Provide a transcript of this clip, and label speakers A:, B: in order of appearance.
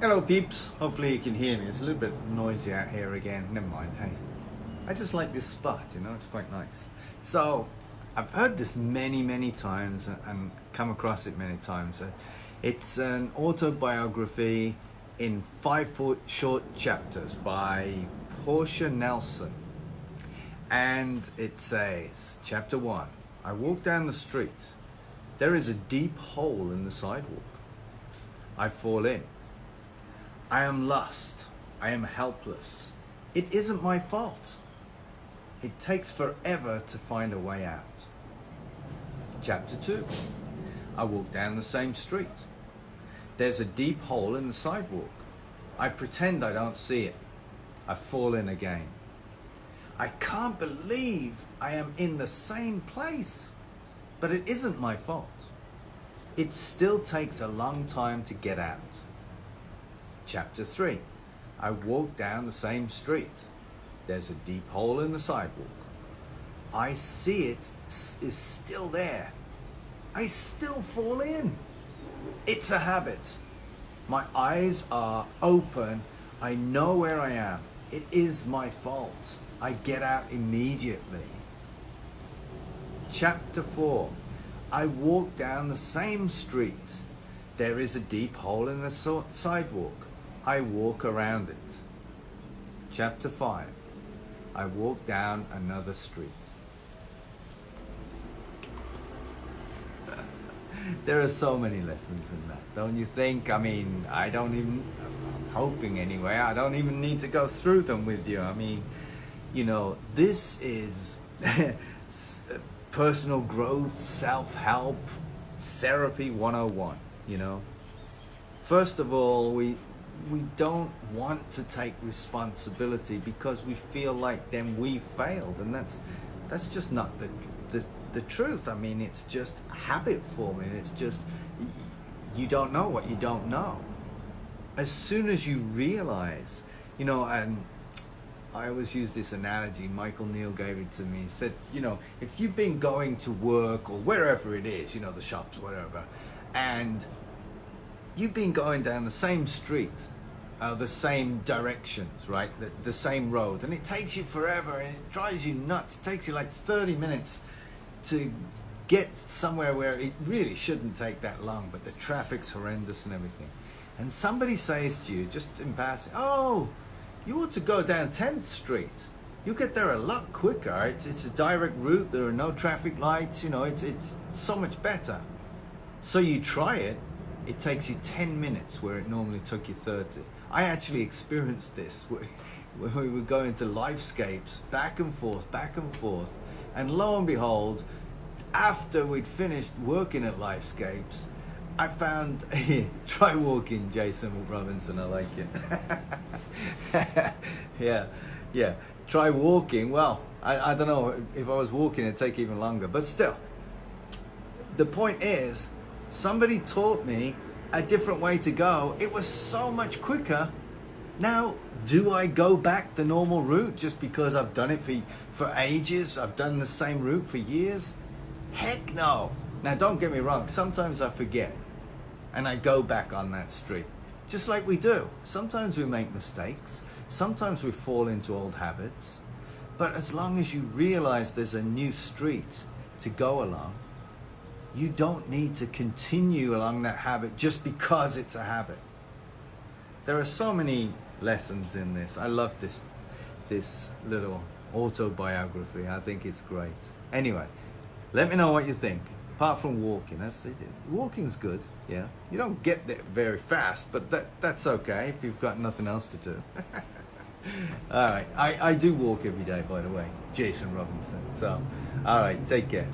A: Hello peeps, hopefully you can hear me. It's a little bit noisy out here again. Never mind, hey. I just like this spot, you know, it's quite nice. So, I've heard this many times and come across it many times. It's an autobiography in 5 short chapters by Portia Nelson. And it says, Chapter 1, I walk down the street. There is a deep hole in the sidewalk. I fall in. I am lost. I am helpless. It isn't my fault. It takes forever to find a way out. Chapter 2. I walk down the same street. There's a deep hole in the sidewalk. I pretend I don't see it. I fall in again. I can't believe I am in the same place. But it isn't my fault. It still takes a long time to get out. Chapter 3. I walk down the same street. There's a deep hole in the sidewalk. I see it is still there. I still fall in. It's a habit. My eyes are open. I know where I am. It is my fault. I get out immediately. Chapter 4. I walk down the same street. There is a deep hole in the sidewalk. I walk around it. Chapter 5. I walk down another street. There are so many lessons in that, don't you think? I mean, I'm hoping anyway, I don't even need to go through them with you. I mean, you know, this is personal growth, self-help, therapy 101, you know. First of all, we don't want to take responsibility because we feel like then we failed, and that's just not the truth. I mean, it's just habit forming. It's just you don't know what you don't know. As soon as you realize, you know, and I always use this analogy, Michael Neal gave it to me. He said, you know, if you've been going to work or wherever it is, you know, the shops, whatever, and you've been going down the same street, the same directions, right? The same road, and it takes you forever, and it drives you nuts. It takes you like 30 minutes to get somewhere where it really shouldn't take that long, but the traffic's horrendous and everything. And somebody says to you, just in passing, oh, you ought to go down 10th Street. You get there a lot quicker. It's a direct route. There are no traffic lights. You know, it's so much better. So you try it. It takes you 10 minutes where it normally took you 30. I actually experienced this when we were going to Lifescapes, back and forth, and lo and behold, after we'd finished working at Lifescapes, I found, try walking, Jason Robinson, I like it. yeah, try walking. Well, I don't know, if I was walking it'd take even longer, but still, the point is, somebody taught me a different way to go. It was so much quicker. Now, do I go back the normal route just because I've done it for ages? I've done the same route for years? Heck no. Now, don't get me wrong. Sometimes I forget and I go back on that street. Just like we do. Sometimes we make mistakes. Sometimes we fall into old habits. But as long as you realize there's a new street to go along, you don't need to continue along that habit just because it's a habit. There are so many lessons in this. I love this little autobiography. I think it's great. Anyway, let me know what you think. Apart from walking, walking's good. Yeah, you don't get there very fast, but that's okay if you've got nothing else to do. All right, I do walk every day, by the way, Jason Robinson. So, all right, take care.